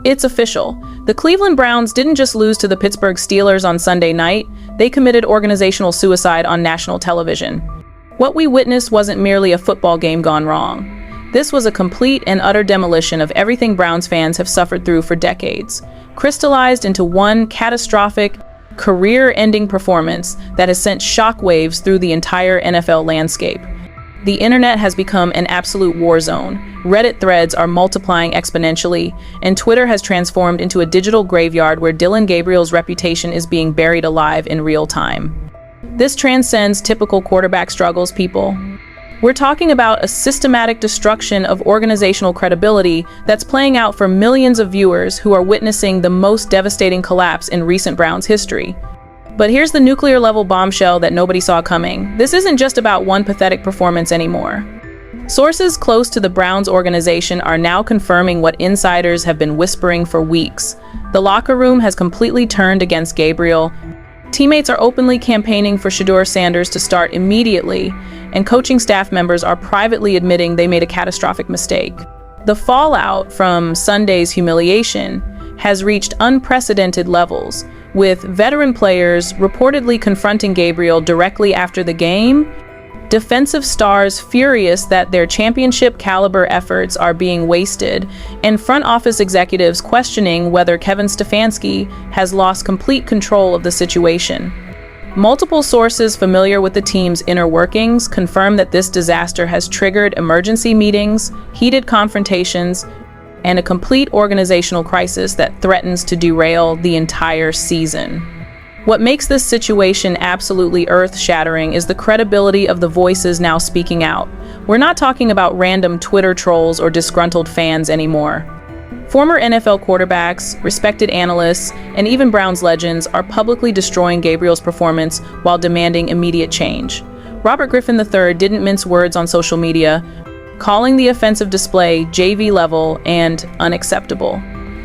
It's official. The Cleveland Browns didn't just lose to the Pittsburgh Steelers on Sunday night, they committed organizational suicide on national television. What we witnessed wasn't merely a football game gone wrong. This was a complete and utter demolition of everything Browns fans have suffered through for decades, crystallized into one catastrophic, career-ending performance that has sent shockwaves through the entire NFL landscape. The internet has become an absolute war zone. Reddit threads are multiplying exponentially, and Twitter has transformed into a digital graveyard where Dillon Gabriel's reputation is being buried alive in real time. This transcends typical quarterback struggles, people. We're talking about a systematic destruction of organizational credibility that's playing out for millions of viewers who are witnessing the most devastating collapse in recent Browns history. But here's the nuclear-level bombshell that nobody saw coming. This isn't just about one pathetic performance anymore. Sources close to the Browns organization are now confirming what insiders have been whispering for weeks. The locker room has completely turned against Gabriel. Teammates are openly campaigning for Shedeur Sanders to start immediately, and coaching staff members are privately admitting they made a catastrophic mistake. The fallout from Sunday's humiliation has reached unprecedented levels, with veteran players reportedly confronting Gabriel directly after the game, defensive stars furious that their championship-caliber efforts are being wasted, and front office executives questioning whether Kevin Stefanski has lost complete control of the situation. Multiple sources familiar with the team's inner workings confirm that this disaster has triggered emergency meetings, heated confrontations, and a complete organizational crisis that threatens to derail the entire season. What makes this situation absolutely earth-shattering is the credibility of the voices now speaking out. We're not talking about random Twitter trolls or disgruntled fans anymore. Former NFL quarterbacks, respected analysts, and even Browns legends are publicly destroying Gabriel's performance while demanding immediate change. Robert Griffin III didn't mince words on social media, calling the offensive display JV level and unacceptable.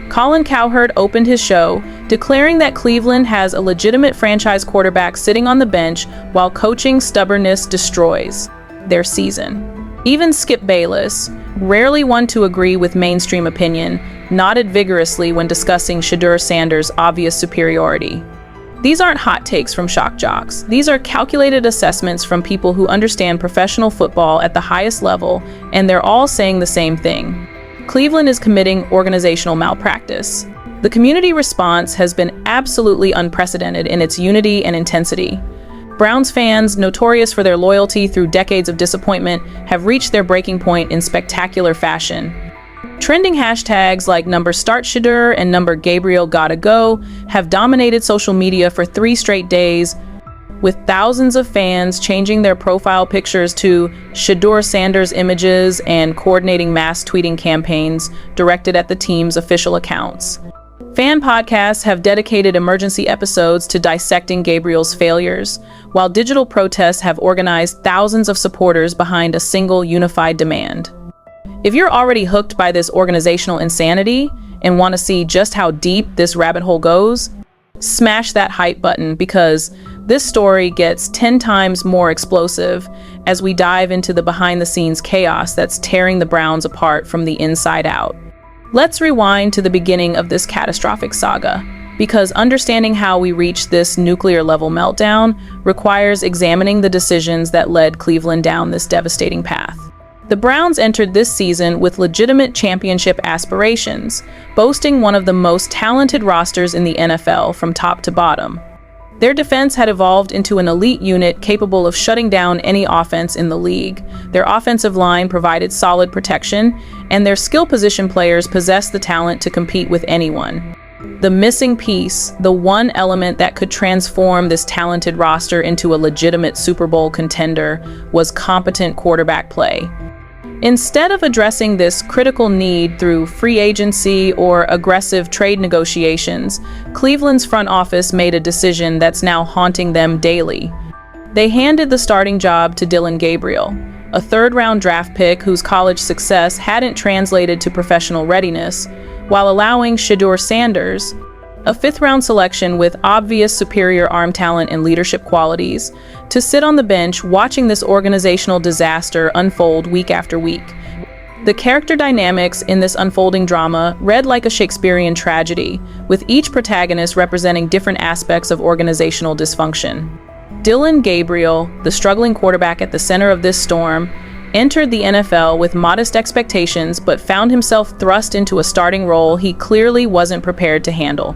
Colin Cowherd opened his show, declaring that Cleveland has a legitimate franchise quarterback sitting on the bench while coaching stubbornness destroys their season. Even Skip Bayless, rarely one to agree with mainstream opinion, nodded vigorously when discussing Shedeur Sanders' obvious superiority. These aren't hot takes from shock jocks. These are calculated assessments from people who understand professional football at the highest level, and they're all saying the same thing. Cleveland is committing organizational malpractice. The community response has been absolutely unprecedented in its unity and intensity. Browns fans, notorious for their loyalty through decades of disappointment, have reached their breaking point in spectacular fashion. Trending hashtags like #StartShedeur and #GabrielGottaGo have dominated social media for 3 straight days, with thousands of fans changing their profile pictures to Shedeur Sanders images and coordinating mass tweeting campaigns directed at the team's official accounts. Fan podcasts have dedicated emergency episodes to dissecting Gabriel's failures, while digital protests have organized thousands of supporters behind a single unified demand. If you're already hooked by this organizational insanity and want to see just how deep this rabbit hole goes, smash that hype button, because this story gets 10 times more explosive as we dive into the behind-the-scenes chaos that's tearing the Browns apart from the inside out. Let's rewind to the beginning of this catastrophic saga, because understanding how we reached this nuclear-level meltdown requires examining the decisions that led Cleveland down this devastating path. The Browns entered this season with legitimate championship aspirations, boasting one of the most talented rosters in the NFL from top to bottom. Their defense had evolved into an elite unit capable of shutting down any offense in the league. Their offensive line provided solid protection, and their skill position players possessed the talent to compete with anyone. The missing piece, the one element that could transform this talented roster into a legitimate Super Bowl contender, was competent quarterback play. Instead of addressing this critical need through free agency or aggressive trade negotiations, Cleveland's front office made a decision that's now haunting them daily. They handed the starting job to Dillon Gabriel, a third-round draft pick whose college success hadn't translated to professional readiness, while allowing Shedeur Sanders, a fifth-round selection with obvious superior arm talent and leadership qualities, to sit on the bench watching this organizational disaster unfold week after week. The character dynamics in this unfolding drama read like a Shakespearean tragedy, with each protagonist representing different aspects of organizational dysfunction. Dillon Gabriel, the struggling quarterback at the center of this storm, entered the NFL with modest expectations but found himself thrust into a starting role he clearly wasn't prepared to handle.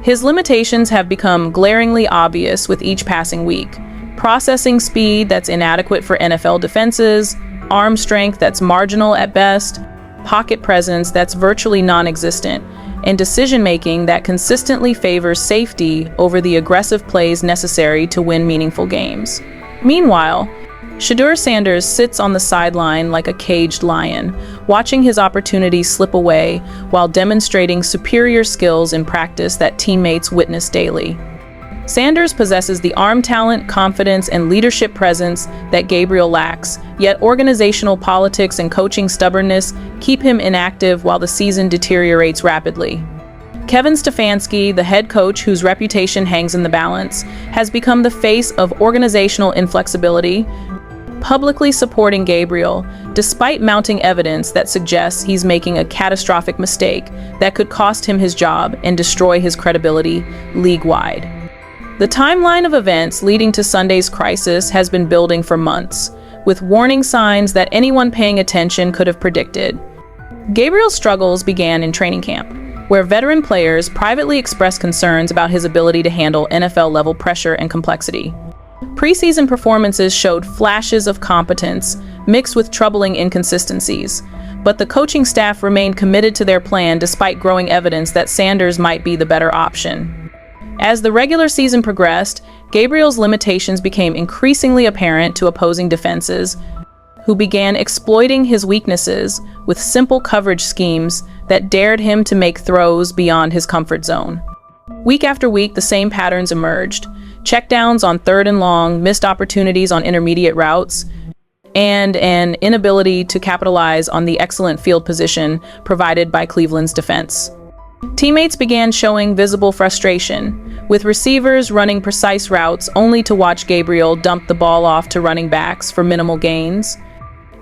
His limitations have become glaringly obvious with each passing week. Processing speed that's inadequate for NFL defenses, arm strength that's marginal at best, pocket presence that's virtually non-existent, and decision-making that consistently favors safety over the aggressive plays necessary to win meaningful games. Meanwhile, Shedeur Sanders sits on the sideline like a caged lion, watching his opportunities slip away while demonstrating superior skills in practice that teammates witness daily. Sanders possesses the arm talent, confidence, and leadership presence that Gabriel lacks, yet organizational politics and coaching stubbornness keep him inactive while the season deteriorates rapidly. Kevin Stefanski, the head coach whose reputation hangs in the balance, has become the face of organizational inflexibility, publicly supporting Gabriel, despite mounting evidence that suggests he's making a catastrophic mistake that could cost him his job and destroy his credibility league-wide. The timeline of events leading to Sunday's crisis has been building for months, with warning signs that anyone paying attention could have predicted. Gabriel's struggles began in training camp, where veteran players privately expressed concerns about his ability to handle NFL-level pressure and complexity. Preseason performances showed flashes of competence, mixed with troubling inconsistencies, but the coaching staff remained committed to their plan despite growing evidence that Sanders might be the better option. As the regular season progressed, Gabriel's limitations became increasingly apparent to opposing defenses, who began exploiting his weaknesses with simple coverage schemes that dared him to make throws beyond his comfort zone. Week after week, the same patterns emerged: checkdowns on 3rd and long, missed opportunities on intermediate routes, and an inability to capitalize on the excellent field position provided by Cleveland's defense. Teammates began showing visible frustration, with receivers running precise routes only to watch Gabriel dump the ball off to running backs for minimal gains,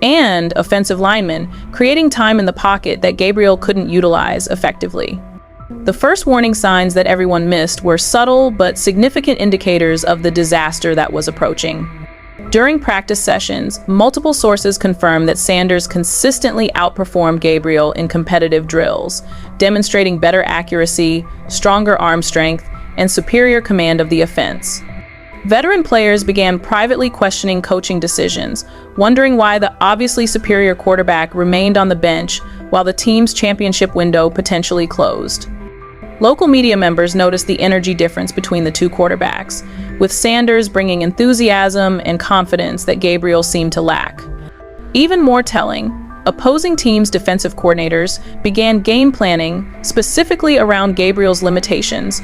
and offensive linemen creating time in the pocket that Gabriel couldn't utilize effectively. The first warning signs that everyone missed were subtle but significant indicators of the disaster that was approaching. During practice sessions, multiple sources confirmed that Sanders consistently outperformed Gabriel in competitive drills, demonstrating better accuracy, stronger arm strength, and superior command of the offense. Veteran players began privately questioning coaching decisions, wondering why the obviously superior quarterback remained on the bench while the team's championship window potentially closed. Local media members noticed the energy difference between the two quarterbacks, with Sanders bringing enthusiasm and confidence that Gabriel seemed to lack. Even more telling, opposing teams' defensive coordinators began game planning specifically around Gabriel's limitations,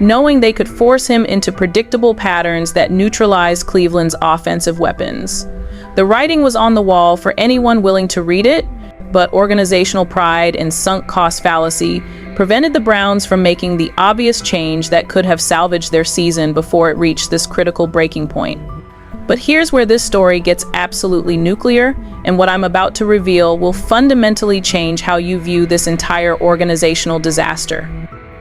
knowing they could force him into predictable patterns that neutralized Cleveland's offensive weapons. The writing was on the wall for anyone willing to read it, but organizational pride and sunk cost fallacy prevented the Browns from making the obvious change that could have salvaged their season before it reached this critical breaking point. But here's where this story gets absolutely nuclear, and what I'm about to reveal will fundamentally change how you view this entire organizational disaster.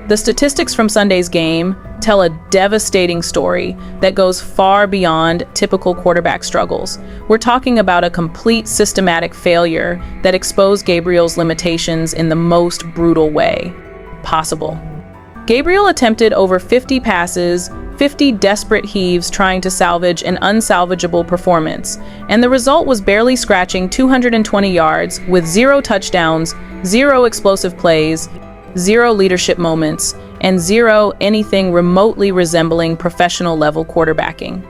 The statistics from Sunday's game tell a devastating story that goes far beyond typical quarterback struggles. We're talking about a complete systematic failure that exposed Gabriel's limitations in the most brutal way possible. Gabriel attempted over 50 passes, 50 desperate heaves trying to salvage an unsalvageable performance, and the result was barely scratching 220 yards with 0 touchdowns, 0 explosive plays, 0 leadership moments, and 0 anything remotely resembling professional-level quarterbacking.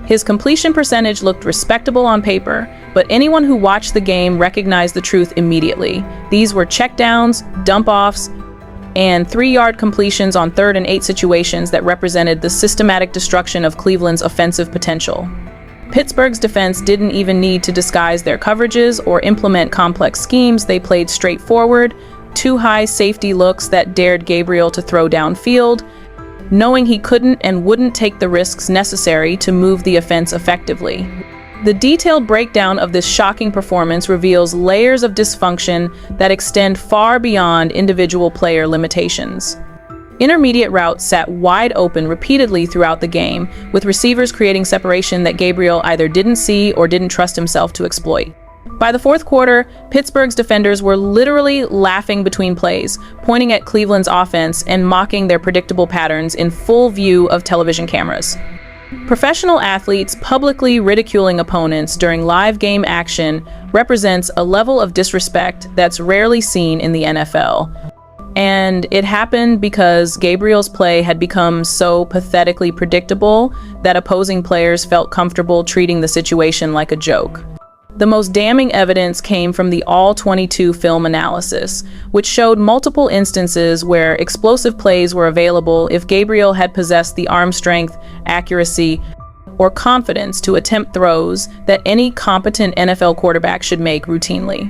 His completion percentage looked respectable on paper, but anyone who watched the game recognized the truth immediately. These were checkdowns, dump-offs, and 3-yard completions on 3rd and 8 situations that represented the systematic destruction of Cleveland's offensive potential. Pittsburgh's defense didn't even need to disguise their coverages or implement complex schemes. They played straightforward, 2 high safety looks that dared Gabriel to throw downfield, knowing he couldn't and wouldn't take the risks necessary to move the offense effectively. The detailed breakdown of this shocking performance reveals layers of dysfunction that extend far beyond individual player limitations. Intermediate routes sat wide open repeatedly throughout the game, with receivers creating separation that Gabriel either didn't see or didn't trust himself to exploit. By the fourth quarter, Pittsburgh's defenders were literally laughing between plays, pointing at Cleveland's offense and mocking their predictable patterns in full view of television cameras. Professional athletes publicly ridiculing opponents during live game action represents a level of disrespect that's rarely seen in the NFL. And it happened because Gabriel's play had become so pathetically predictable that opposing players felt comfortable treating the situation like a joke. The most damning evidence came from the All-22 film analysis, which showed multiple instances where explosive plays were available if Gabriel had possessed the arm strength, accuracy, or confidence to attempt throws that any competent NFL quarterback should make routinely.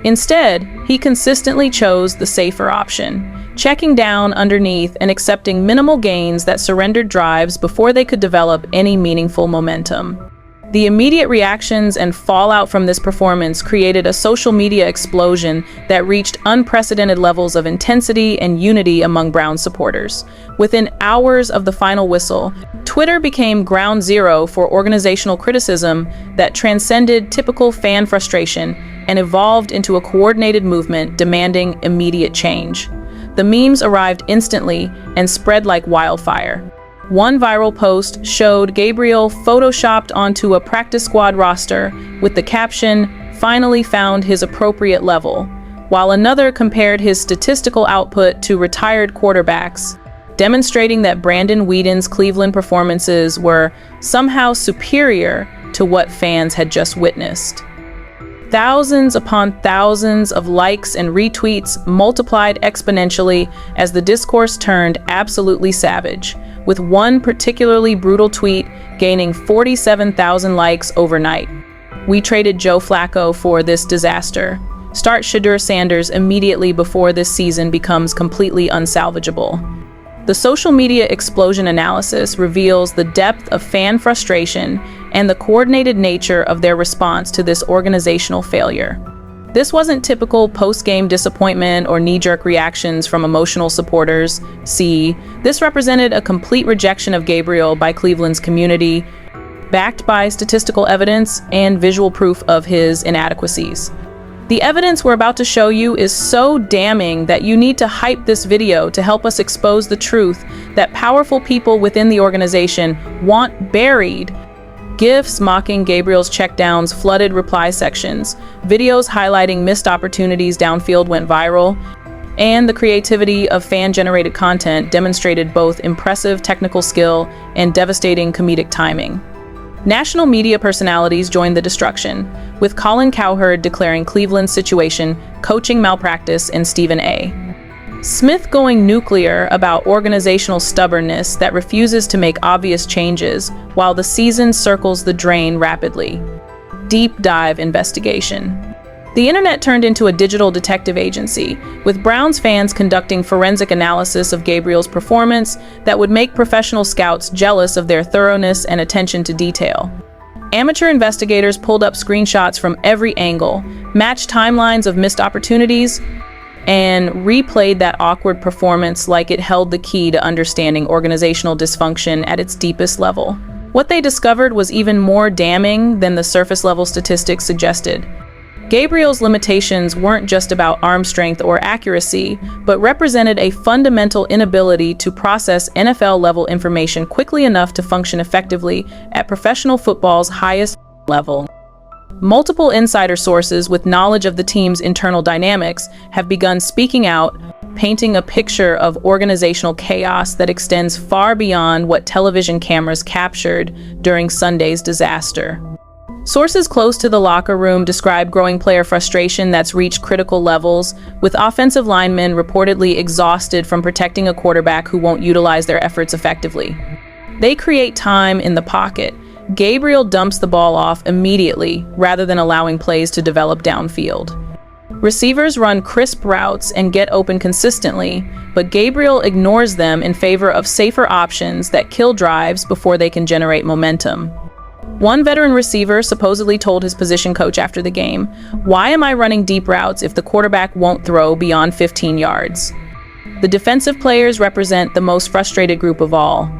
Instead, he consistently chose the safer option, checking down underneath and accepting minimal gains that surrendered drives before they could develop any meaningful momentum. The immediate reactions and fallout from this performance created a social media explosion that reached unprecedented levels of intensity and unity among Browns supporters. Within hours of the final whistle, Twitter became ground zero for organizational criticism that transcended typical fan frustration and evolved into a coordinated movement demanding immediate change. The memes arrived instantly and spread like wildfire. One viral post showed Gabriel photoshopped onto a practice squad roster with the caption, "Finally found his appropriate level," while another compared his statistical output to retired quarterbacks, demonstrating that Brandon Weeden's Cleveland performances were somehow superior to what fans had just witnessed. Thousands upon thousands of likes and retweets multiplied exponentially as the discourse turned absolutely savage, with one particularly brutal tweet gaining 47,000 likes overnight. "We traded Joe Flacco for this disaster. Start Shedeur Sanders immediately before this season becomes completely unsalvageable." The social media explosion analysis reveals the depth of fan frustration and the coordinated nature of their response to this organizational failure. This wasn't typical post-game disappointment or knee-jerk reactions from emotional supporters. This represented a complete rejection of Gabriel by Cleveland's community, backed by statistical evidence and visual proof of his inadequacies. The evidence we're about to show you is so damning that you need to hype this video to help us expose the truth that powerful people within the organization want buried. GIFs mocking Gabriel's checkdowns flooded reply sections, videos highlighting missed opportunities downfield went viral, and the creativity of fan-generated content demonstrated both impressive technical skill and devastating comedic timing. National media personalities joined the destruction, with Colin Cowherd declaring Cleveland's situation coaching malpractice and Stephen A. Smith going nuclear about organizational stubbornness that refuses to make obvious changes while the season circles the drain rapidly. Deep dive investigation. The internet turned into a digital detective agency, with Browns fans conducting forensic analysis of Gabriel's performance that would make professional scouts jealous of their thoroughness and attention to detail. Amateur investigators pulled up screenshots from every angle, matched timelines of missed opportunities, and replayed that awkward performance like it held the key to understanding organizational dysfunction at its deepest level. What they discovered was even more damning than the surface-level statistics suggested. Gabriel's limitations weren't just about arm strength or accuracy, but represented a fundamental inability to process NFL-level information quickly enough to function effectively at professional football's highest level. Multiple insider sources with knowledge of the team's internal dynamics have begun speaking out, painting a picture of organizational chaos that extends far beyond what television cameras captured during Sunday's disaster. Sources close to the locker room describe growing player frustration that's reached critical levels, with offensive linemen reportedly exhausted from protecting a quarterback who won't utilize their efforts effectively. They create time in the pocket. Gabriel dumps the ball off immediately rather than allowing plays to develop downfield. Receivers run crisp routes and get open consistently, but Gabriel ignores them in favor of safer options that kill drives before they can generate momentum. One veteran receiver supposedly told his position coach after the game, "Why am I running deep routes if the quarterback won't throw beyond 15 yards?" The defensive players represent the most frustrated group of all.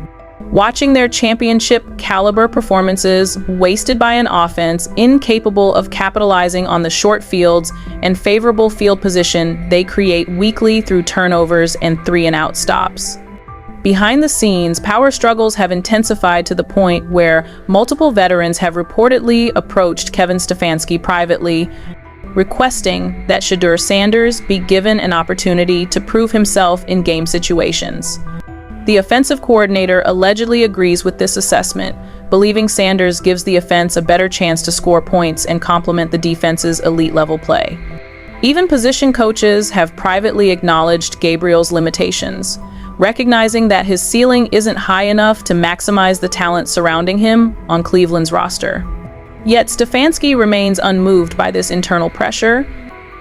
Watching their championship caliber performances wasted by an offense incapable of capitalizing on the short fields and favorable field position they create weekly through turnovers and 3-and-out stops. Behind the scenes, power struggles have intensified to the point where multiple veterans have reportedly approached Kevin Stefanski privately, requesting that Shedeur Sanders be given an opportunity to prove himself in game situations. The offensive coordinator allegedly agrees with this assessment, believing Sanders gives the offense a better chance to score points and complement the defense's elite-level play. Even position coaches have privately acknowledged Gabriel's limitations, recognizing that his ceiling isn't high enough to maximize the talent surrounding him on Cleveland's roster. Yet Stefanski remains unmoved by this internal pressure,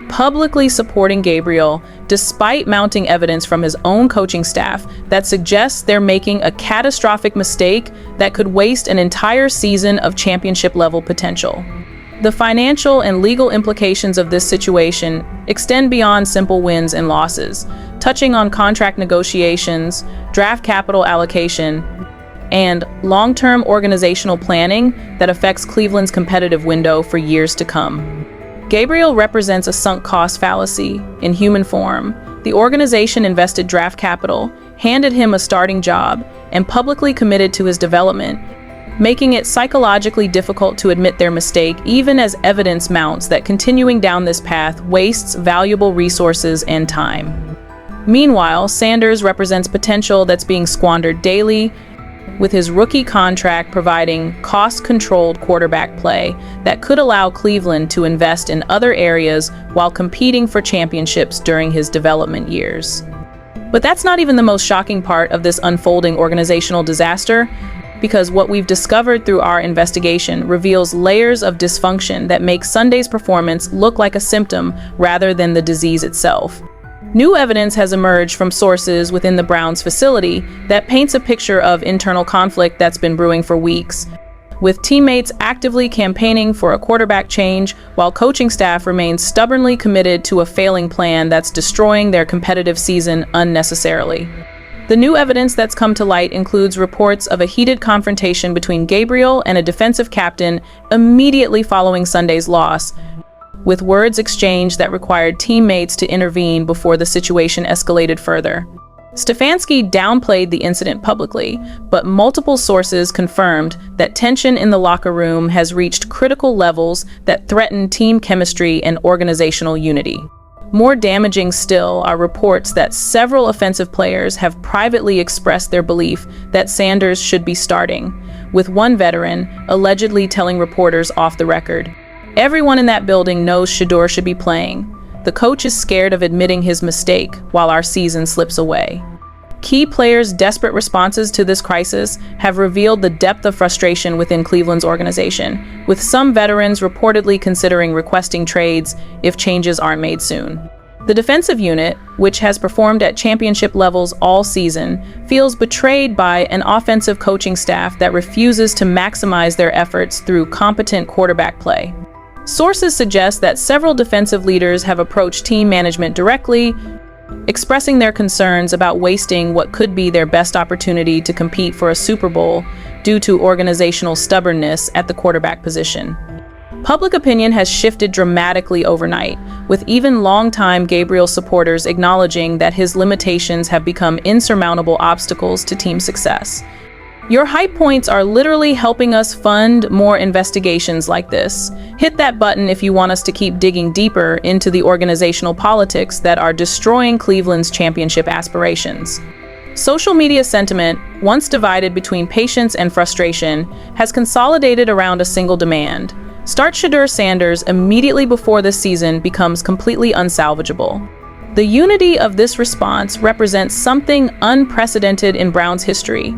publicly supporting Gabriel despite mounting evidence from his own coaching staff that suggests they're making a catastrophic mistake that could waste an entire season of championship-level potential. The financial and legal implications of this situation extend beyond simple wins and losses, touching on contract negotiations, draft capital allocation, and long-term organizational planning that affects Cleveland's competitive window for years to come. Gabriel represents a sunk cost fallacy in human form. The organization invested draft capital, handed him a starting job, and publicly committed to his development, making it psychologically difficult to admit their mistake, even as evidence mounts that continuing down this path wastes valuable resources and time. Meanwhile, Sanders represents potential that's being squandered daily, with his rookie contract providing cost-controlled quarterback play that could allow Cleveland to invest in other areas while competing for championships during his development years. But that's not even the most shocking part of this unfolding organizational disaster, because what we've discovered through our investigation reveals layers of dysfunction that make Sunday's performance look like a symptom rather than the disease itself. New evidence has emerged from sources within the Browns facility that paints a picture of internal conflict that's been brewing for weeks, with teammates actively campaigning for a quarterback change while coaching staff remains stubbornly committed to a failing plan that's destroying their competitive season unnecessarily. The new evidence that's come to light includes reports of a heated confrontation between Gabriel and a defensive captain immediately following Sunday's loss, with words exchanged that required teammates to intervene before the situation escalated further. Stefanski downplayed the incident publicly, but multiple sources confirmed that tension in the locker room has reached critical levels that threaten team chemistry and organizational unity. More damaging still are reports that several offensive players have privately expressed their belief that Sanders should be starting, with one veteran allegedly telling reporters off the record, "Everyone in that building knows Shedeur should be playing. The coach is scared of admitting his mistake while our season slips away." Key players' desperate responses to this crisis have revealed the depth of frustration within Cleveland's organization, with some veterans reportedly considering requesting trades if changes aren't made soon. The defensive unit, which has performed at championship levels all season, feels betrayed by an offensive coaching staff that refuses to maximize their efforts through competent quarterback play. Sources suggest that several defensive leaders have approached team management directly, expressing their concerns about wasting what could be their best opportunity to compete for a Super Bowl due to organizational stubbornness at the quarterback position. Public opinion has shifted dramatically overnight, with even longtime Gabriel supporters acknowledging that his limitations have become insurmountable obstacles to team success. Your hype points are literally helping us fund more investigations like this. Hit that button if you want us to keep digging deeper into the organizational politics that are destroying Cleveland's championship aspirations. Social media sentiment, once divided between patience and frustration, has consolidated around a single demand. Start Shedeur Sanders immediately before this season becomes completely unsalvageable. The unity of this response represents something unprecedented in Browns history,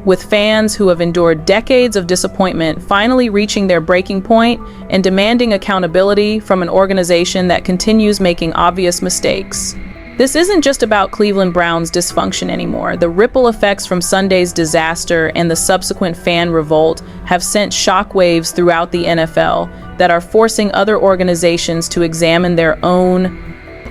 with fans who have endured decades of disappointment finally reaching their breaking point and demanding accountability from an organization that continues making obvious mistakes. This isn't just about Cleveland Browns' dysfunction anymore. The ripple effects from Sunday's disaster and the subsequent fan revolt have sent shockwaves throughout the NFL that are forcing other organizations to examine their own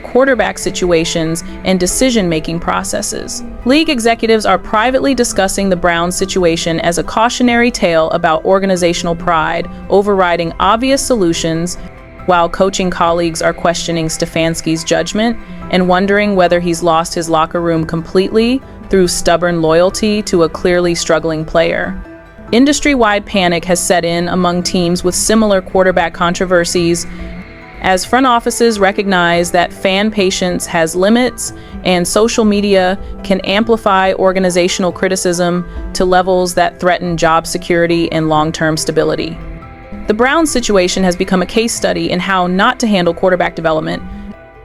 quarterback situations and decision-making processes. League executives are privately discussing the Browns' situation as a cautionary tale about organizational pride overriding obvious solutions, while coaching colleagues are questioning Stefanski's judgment and wondering whether he's lost his locker room completely through stubborn loyalty to a clearly struggling player. Industry-wide panic has set in among teams with similar quarterback controversies, as front offices recognize that fan patience has limits and social media can amplify organizational criticism to levels that threaten job security and long-term stability. The Browns situation has become a case study in how not to handle quarterback development,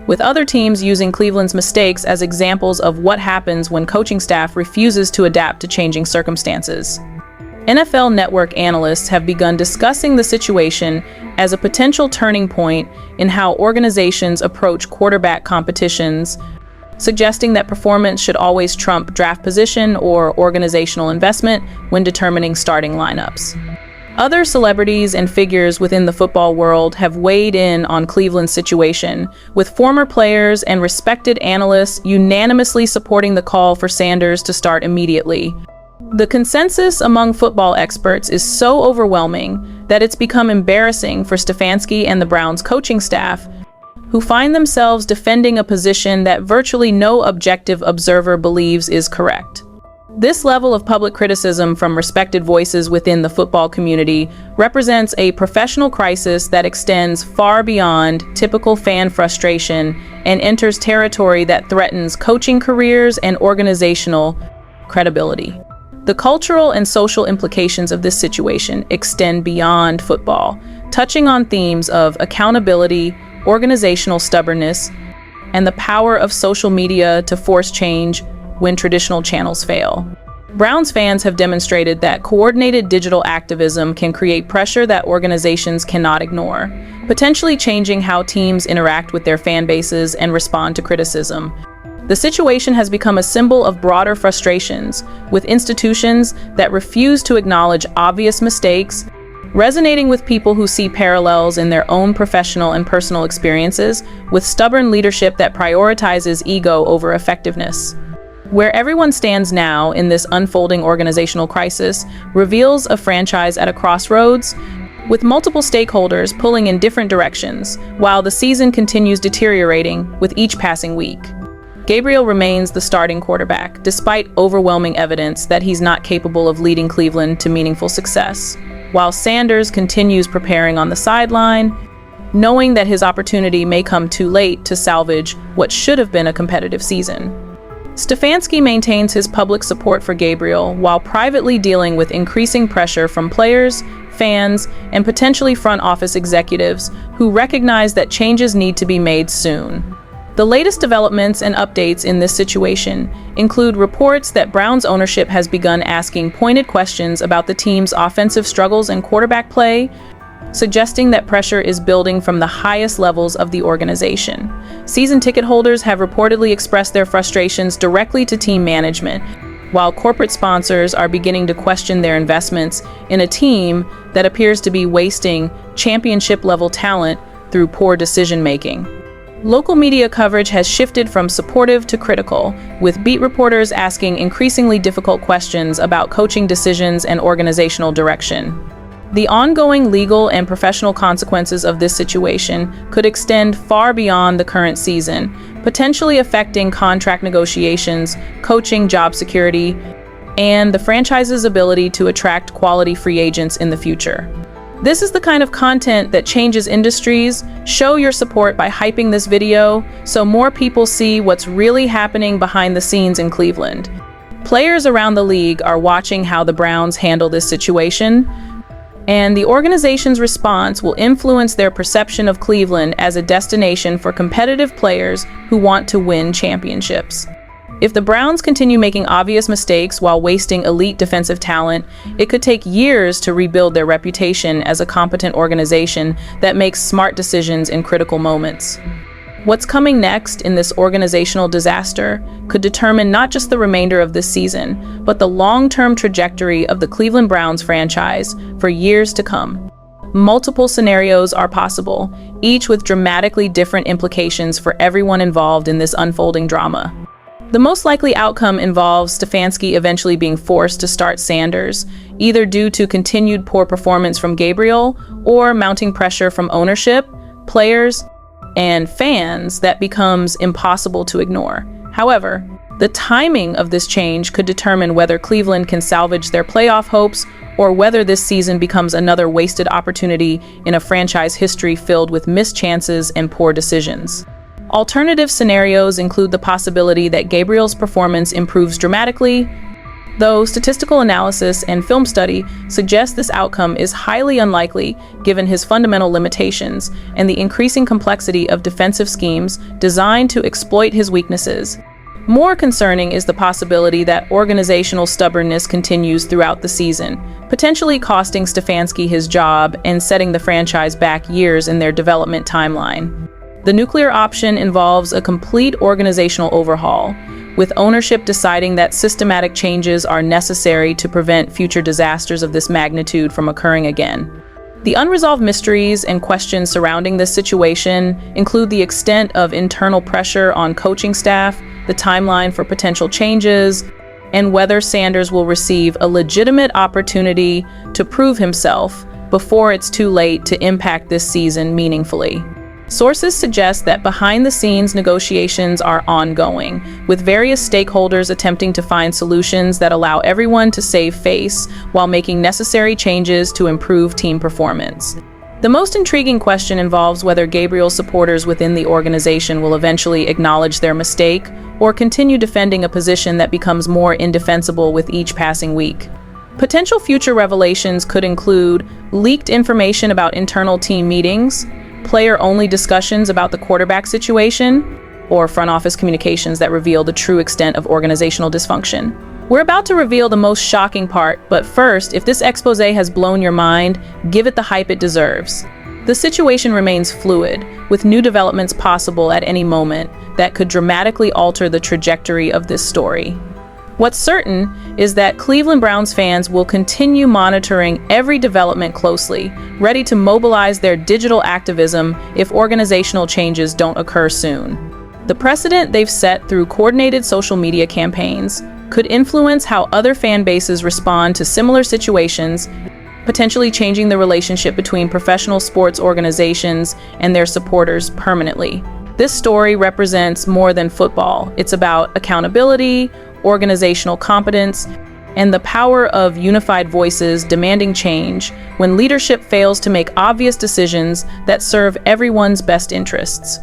with other teams using Cleveland's mistakes as examples of what happens when coaching staff refuses to adapt to changing circumstances. NFL Network analysts have begun discussing the situation as a potential turning point in how organizations approach quarterback competitions, suggesting that performance should always trump draft position or organizational investment when determining starting lineups. Other celebrities and figures within the football world have weighed in on Cleveland's situation, with former players and respected analysts unanimously supporting the call for Sanders to start immediately. The consensus among football experts is so overwhelming that it's become embarrassing for Stefanski and the Browns coaching staff, who find themselves defending a position that virtually no objective observer believes is correct. This level of public criticism from respected voices within the football community represents a professional crisis that extends far beyond typical fan frustration and enters territory that threatens coaching careers and organizational credibility. The cultural and social implications of this situation extend beyond football, touching on themes of accountability, organizational stubbornness, and the power of social media to force change when traditional channels fail. Browns fans have demonstrated that coordinated digital activism can create pressure that organizations cannot ignore, potentially changing how teams interact with their fan bases and respond to criticism. The situation has become a symbol of broader frustrations, with institutions that refuse to acknowledge obvious mistakes, resonating with people who see parallels in their own professional and personal experiences, with stubborn leadership that prioritizes ego over effectiveness. Where everyone stands now in this unfolding organizational crisis reveals a franchise at a crossroads, with multiple stakeholders pulling in different directions, while the season continues deteriorating with each passing week. Gabriel remains the starting quarterback, despite overwhelming evidence that he's not capable of leading Cleveland to meaningful success, while Sanders continues preparing on the sideline, knowing that his opportunity may come too late to salvage what should have been a competitive season. Stefanski maintains his public support for Gabriel while privately dealing with increasing pressure from players, fans, and potentially front office executives who recognize that changes need to be made soon. The latest developments and updates in this situation include reports that Browns ownership has begun asking pointed questions about the team's offensive struggles and quarterback play, suggesting that pressure is building from the highest levels of the organization. Season ticket holders have reportedly expressed their frustrations directly to team management, while corporate sponsors are beginning to question their investments in a team that appears to be wasting championship-level talent through poor decision-making. Local media coverage has shifted from supportive to critical, with beat reporters asking increasingly difficult questions about coaching decisions and organizational direction. The ongoing legal and professional consequences of this situation could extend far beyond the current season, potentially affecting contract negotiations, coaching job security, and the franchise's ability to attract quality free agents in the future. This is the kind of content that changes industries. Show your support by hyping this video so more people see what's really happening behind the scenes in Cleveland. Players around the league are watching how the Browns handle this situation, and the organization's response will influence their perception of Cleveland as a destination for competitive players who want to win championships. If the Browns continue making obvious mistakes while wasting elite defensive talent, it could take years to rebuild their reputation as a competent organization that makes smart decisions in critical moments. What's coming next in this organizational disaster could determine not just the remainder of this season, but the long-term trajectory of the Cleveland Browns franchise for years to come. Multiple scenarios are possible, each with dramatically different implications for everyone involved in this unfolding drama. The most likely outcome involves Stefanski eventually being forced to start Sanders, either due to continued poor performance from Gabriel or mounting pressure from ownership, players, and fans that becomes impossible to ignore. However, the timing of this change could determine whether Cleveland can salvage their playoff hopes or whether this season becomes another wasted opportunity in a franchise history filled with missed chances and poor decisions. Alternative scenarios include the possibility that Gabriel's performance improves dramatically, though statistical analysis and film study suggest this outcome is highly unlikely given his fundamental limitations and the increasing complexity of defensive schemes designed to exploit his weaknesses. More concerning is the possibility that organizational stubbornness continues throughout the season, potentially costing Stefanski his job and setting the franchise back years in their development timeline. The nuclear option involves a complete organizational overhaul, with ownership deciding that systematic changes are necessary to prevent future disasters of this magnitude from occurring again. The unresolved mysteries and questions surrounding this situation include the extent of internal pressure on coaching staff, the timeline for potential changes, and whether Sanders will receive a legitimate opportunity to prove himself before it's too late to impact this season meaningfully. Sources suggest that behind-the-scenes negotiations are ongoing, with various stakeholders attempting to find solutions that allow everyone to save face while making necessary changes to improve team performance. The most intriguing question involves whether Gabriel's supporters within the organization will eventually acknowledge their mistake or continue defending a position that becomes more indefensible with each passing week. Potential future revelations could include leaked information about internal team meetings, player-only discussions about the quarterback situation, or front office communications that reveal the true extent of organizational dysfunction. We're about to reveal the most shocking part, but first, if this expose has blown your mind, give it the hype it deserves. The situation remains fluid, with new developments possible at any moment that could dramatically alter the trajectory of this story. What's certain is that Cleveland Browns fans will continue monitoring every development closely, ready to mobilize their digital activism if organizational changes don't occur soon. The precedent they've set through coordinated social media campaigns could influence how other fan bases respond to similar situations, potentially changing the relationship between professional sports organizations and their supporters permanently. This story represents more than football. It's about accountability, organizational competence, and the power of unified voices demanding change when leadership fails to make obvious decisions that serve everyone's best interests.